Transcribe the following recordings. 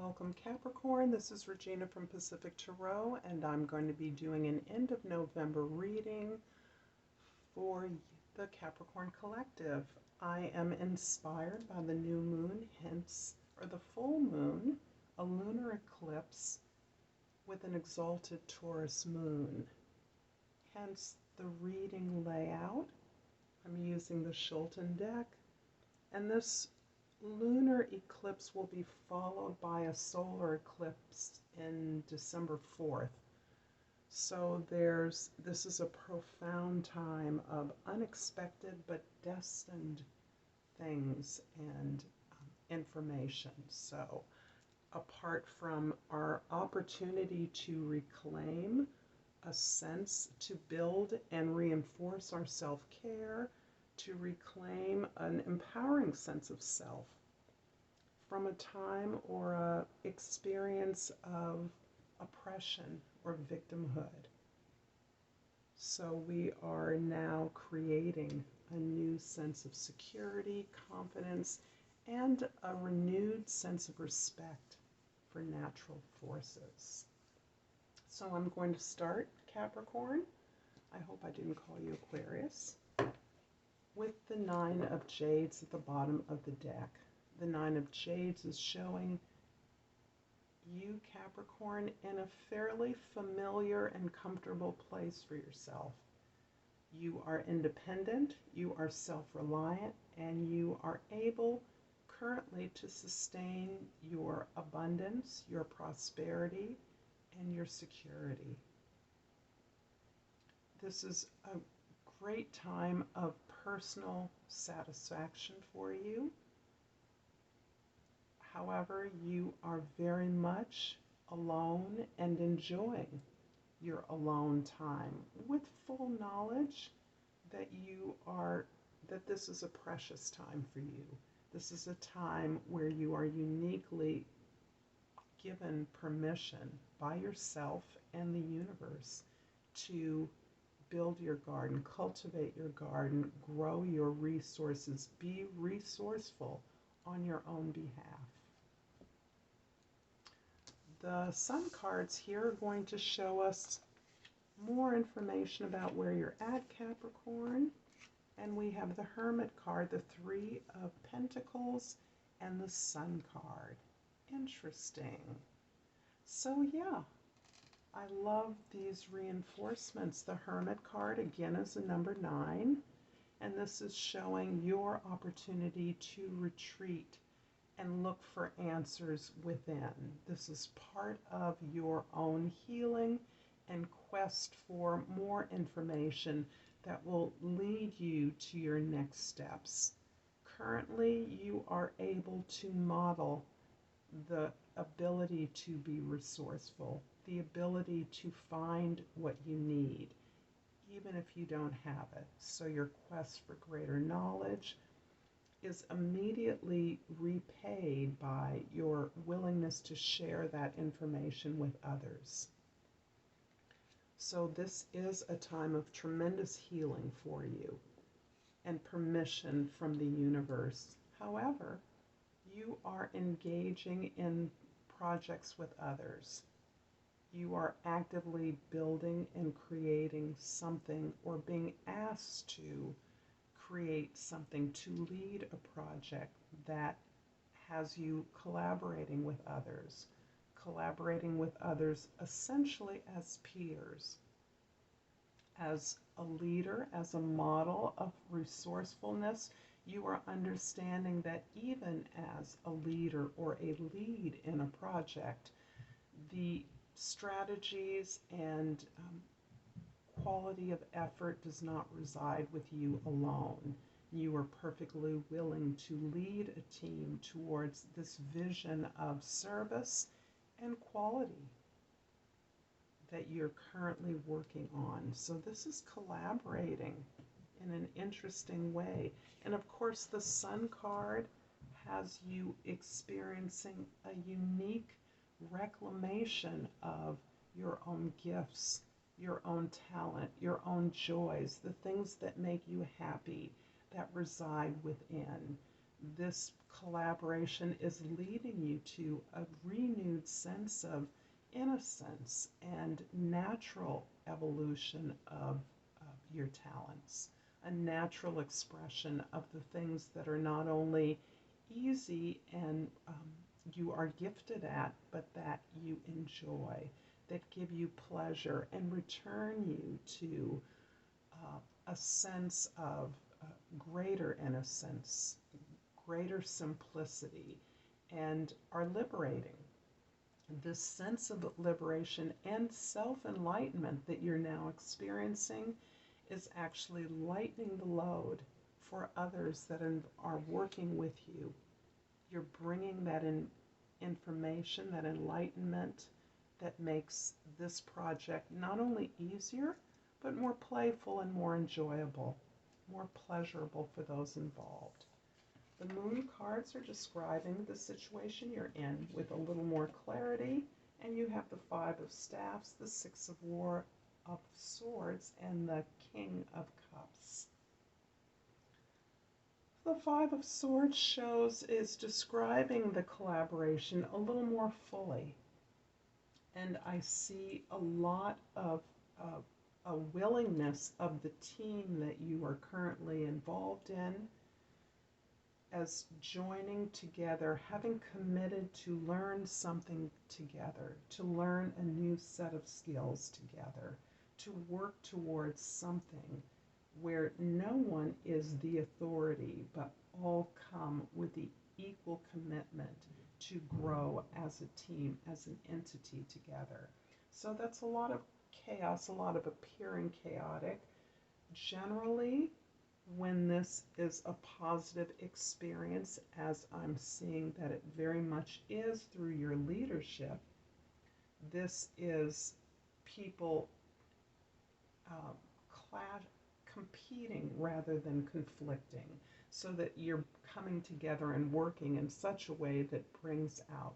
Welcome Capricorn, this is Regina from Pacific Tarot, and I'm going to be doing an end of November reading for the Capricorn Collective. I am inspired by the new moon, or the full moon, a lunar eclipse with an exalted Taurus moon. Hence the reading layout. I'm using the Shulton deck, and this lunar eclipse will be followed by a solar eclipse in December 4th. So this is a profound time of unexpected but destined things and information. So apart from our opportunity to reclaim a sense to build and reinforce our self-care, to reclaim an empowering sense of self from a time or a experience of oppression or victimhood. So we are now creating a new sense of security, confidence, and a renewed sense of respect for natural forces. So I'm going to start, Capricorn. I hope I didn't call you Aquarius. With the Nine of Jades at the bottom of the deck. The Nine of Jades is showing you, Capricorn, in a fairly familiar and comfortable place for yourself. You are independent, you are self-reliant, and you are able currently to sustain your abundance, your prosperity, and your security. This is a great time of personal satisfaction for you. However, you are very much alone and enjoying your alone time with full knowledge that this is a precious time for you. This is a time where you are uniquely given permission by yourself and the universe to build your garden, cultivate your garden, grow your resources, be resourceful on your own behalf. The Sun cards here are going to show us more information about where you're at, Capricorn. And we have the Hermit card, the Three of Pentacles, and the Sun card. Interesting. So yeah, I love these reinforcements. The Hermit card, again, is a number 9. And this is showing your opportunity to retreat and look for answers within. This is part of your own healing and quest for more information that will lead you to your next steps. Currently, you are able to model the ability to be resourceful, the ability to find what you need, even if you don't have it. So your quest for greater knowledge is immediately repaid by your willingness to share that information with others. So this is a time of tremendous healing for you and permission from the universe. However, you are engaging in projects with others. You are actively building and creating something, or being asked to create something, to lead a project that has you collaborating with others essentially as peers. As a leader, as a model of resourcefulness, you are understanding that even as a leader or a lead in a project, the strategies and quality of effort does not reside with you alone. You are perfectly willing to lead a team towards this vision of service and quality that you're currently working on. So this is collaborating in an interesting way. And of course, the Sun card has you experiencing a unique reclamation of your own gifts, your own talent, your own joys, the things that make you happy, that reside within. this collaboration is leading you to a renewed sense of innocence and natural evolution of your talents, a natural expression of the things that are not only easy and you are gifted at, but that you enjoy, that give you pleasure and return you to a sense of greater innocence, greater simplicity, and are liberating. This sense of liberation and self enlightenment that you're now experiencing is actually lightening the load for others that are working with you. You're bringing that information, that enlightenment that makes this project not only easier, but more playful and more enjoyable, more pleasurable for those involved. The moon cards are describing the situation you're in with a little more clarity, and you have the Five of Staffs, the Six of Swords, and the King of Cups. The Five of Swords is describing the collaboration a little more fully, and I see a lot of a willingness of the team that you are currently involved in as joining together, having committed to learn something together, to learn a new set of skills together, to work towards something where no one is the authority, but all come with the equal commitment to grow as a team, as an entity together. So that's a lot of chaos, a lot of appearing chaotic. Generally, when this is a positive experience, as I'm seeing that it very much is through your leadership, this is people competing rather than conflicting, so that you're coming together and working in such a way that brings out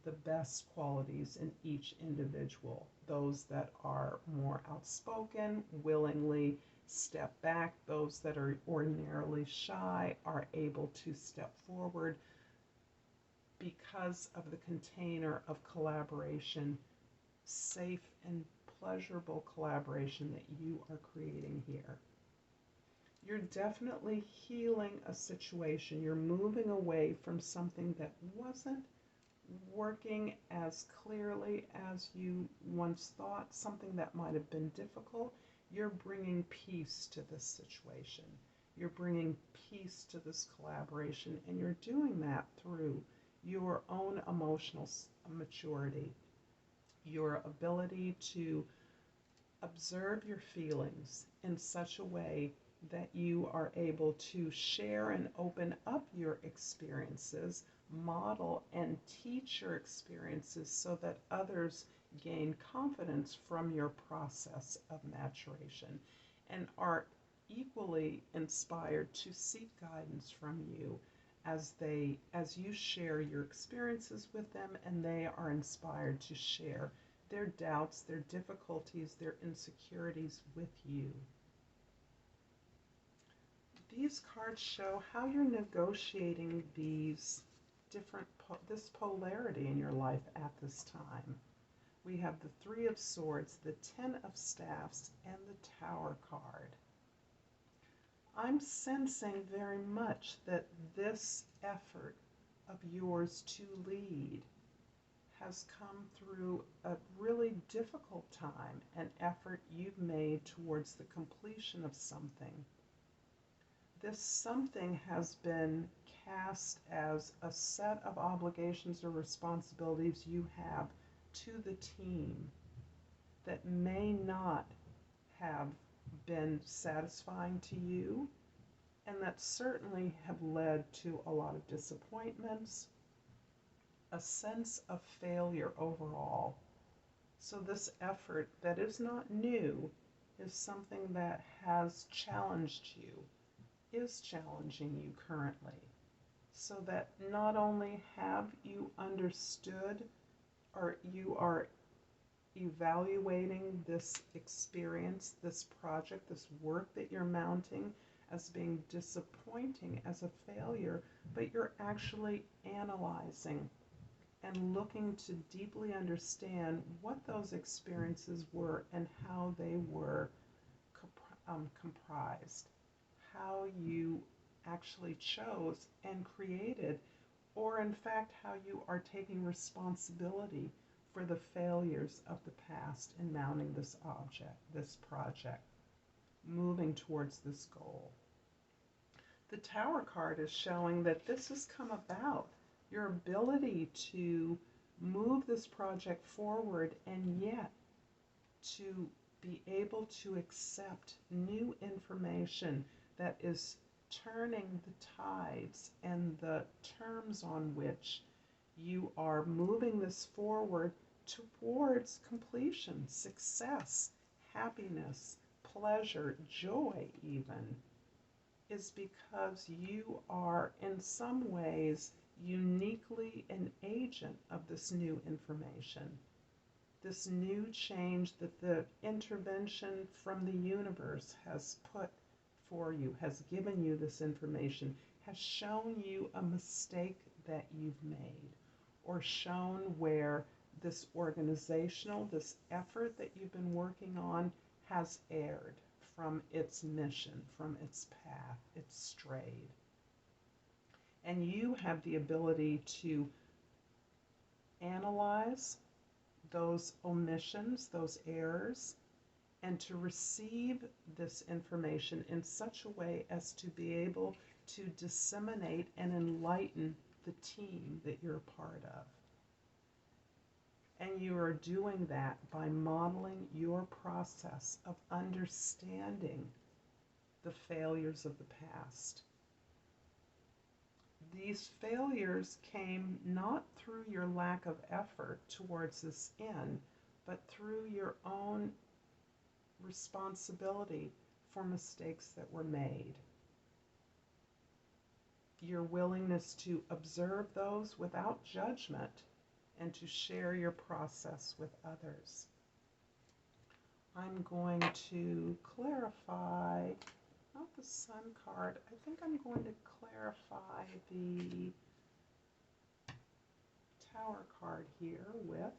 the best qualities in each individual. Those that are more outspoken willingly step back. Those that are ordinarily shy are able to step forward because of the container of collaboration, safe and pleasurable collaboration that you are creating here. You're definitely healing a situation. You're moving away from something that wasn't working as clearly as you once thought, something that might have been difficult. You're bringing peace to this situation. You're bringing peace to this collaboration, and you're doing that through your own emotional maturity, your ability to observe your feelings in such a way that you are able to share and open up your experiences, model and teach your experiences so that others gain confidence from your process of maturation and are equally inspired to seek guidance from you as you share your experiences with them, and they are inspired to share their doubts, their difficulties, their insecurities with you. These cards show how you're negotiating this polarity in your life at this time. We have the Three of Swords, the Ten of Staffs, and the Tower card. I'm sensing very much that this effort of yours to lead has come through a really difficult time, an effort you've made towards the completion of something. This something has been cast as a set of obligations or responsibilities you have to the team that may not have been satisfying to you, and that certainly have led to a lot of disappointments, a sense of failure overall. So this effort that is not new is something that has challenged you, is challenging you currently, so that not only have you understood or you are evaluating this experience, this project, this work that you're mounting as being disappointing, as a failure, but you're actually analyzing and looking to deeply understand what those experiences were and how they were comprised, how you actually chose and created, or in fact, how you are taking responsibility for the failures of the past in mounting this project, moving towards this goal. The Tower card is showing that this has come about, your ability to move this project forward and yet to be able to accept new information that is turning the tides and the terms on which you are moving this forward towards completion, success, happiness, pleasure, joy even, is because you are in some ways uniquely an agent of this new information. This new change that the intervention from the universe has put for you, has given you this information, has shown you a mistake that you've made, or shown where this this effort that you've been working on has erred from its mission, from its path, it's strayed. And you have the ability to analyze those omissions, those errors, and to receive this information in such a way as to be able to disseminate and enlighten the team that you're a part of. And you are doing that by modeling your process of understanding the failures of the past. These failures came not through your lack of effort towards this end, but through your own responsibility for mistakes that were made. Your willingness to observe those without judgment and to share your process with others. I'm going to clarify, not the Sun card, I think I'm going to clarify the Tower card here with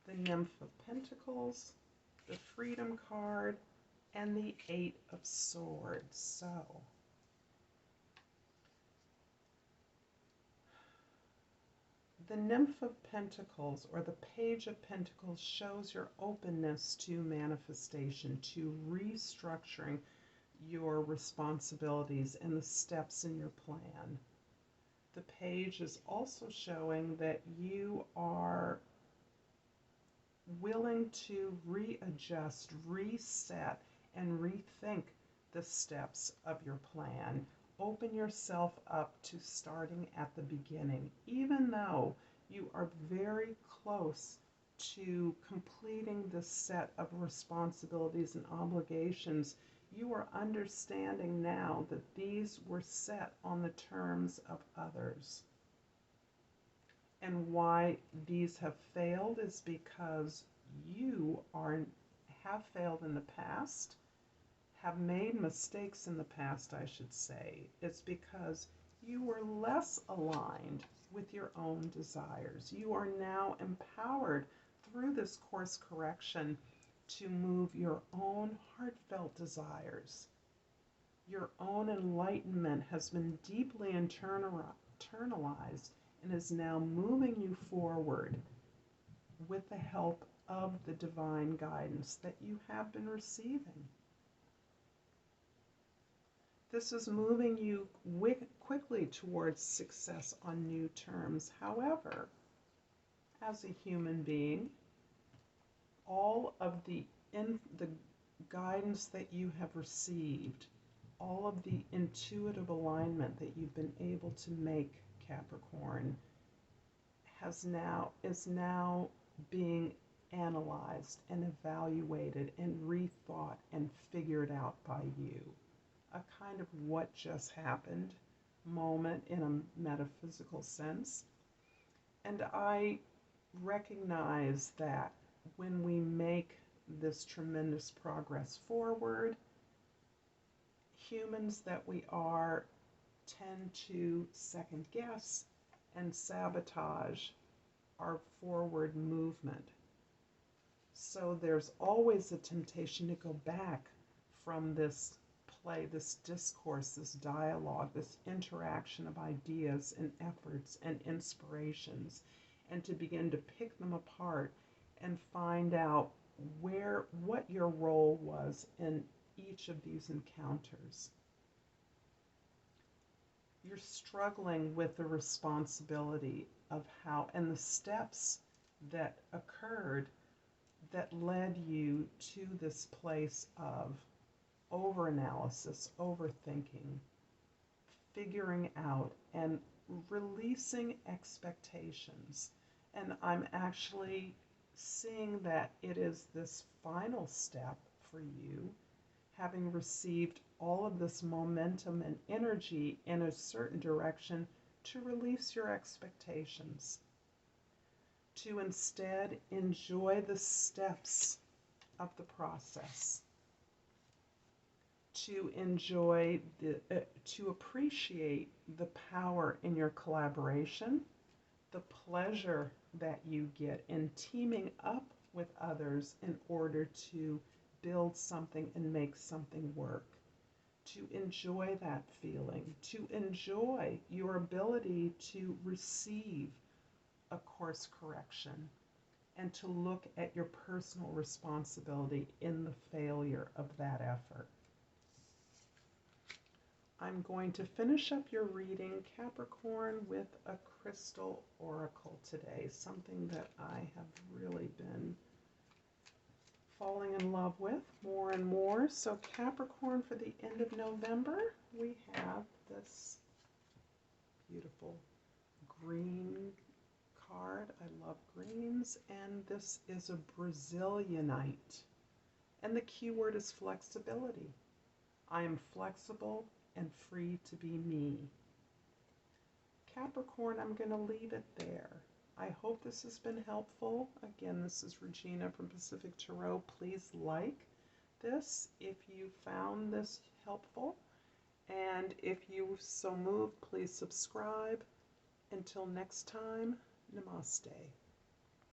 the Nymph of Pentacles, the Freedom card, and the Eight of Swords. So, the Nymph of Pentacles, or the Page of Pentacles, shows your openness to manifestation, to restructuring your responsibilities and the steps in your plan. The Page is also showing that you are willing to readjust, reset, and rethink the steps of your plan. Open yourself up to starting at the beginning, even though you are very close to completing this set of responsibilities and obligations. You are understanding now that these were set on the terms of others. And why these have failed is because you have failed in the past, have made mistakes in the past, I should say. It's because you were less aligned with your own desires. You are now empowered through this course correction to move your own heartfelt desires. Your own enlightenment has been deeply internalized and is now moving you forward with the help of the divine guidance that you have been receiving. This is moving you quickly towards success on new terms. However, as a human being, all of the guidance that you have received, all of the intuitive alignment that you've been able to make, Capricorn, is now being analyzed and evaluated and rethought and figured out by you. A kind of what just happened moment in a metaphysical sense. And I recognize that when we make this tremendous progress forward, humans that we are, tend to second guess and sabotage our forward movement. So there's always a temptation to go back from this play, this discourse, this dialogue, this interaction of ideas and efforts and inspirations, and to begin to pick them apart and find out what your role was in each of these encounters. You're struggling with the responsibility of how and the steps that occurred that led you to this place of overanalysis, overthinking, figuring out, and releasing expectations. And I'm actually seeing that it is this final step for you, having received all of this momentum and energy in a certain direction, to release your expectations, to instead enjoy the steps of the process, to enjoy to appreciate the power in your collaboration, the pleasure that you get in teaming up with others in order to build something and make something work, to enjoy that feeling, to enjoy your ability to receive a course correction, and to look at your personal responsibility in the failure of that effort. I'm going to finish up your reading, Capricorn, with a crystal oracle today, something that I have really been falling in love with more and more. So Capricorn, for the end of November, we have this beautiful green card. I love greens, and this is a Brazilianite. And the key word is flexibility. I am flexible and free to be me. Capricorn, I'm going to leave it there. I hope this has been helpful. Again, this is Regina from Pacific Tarot. Please like this if you found this helpful. And if you so moved, please subscribe. Until next time, Namaste.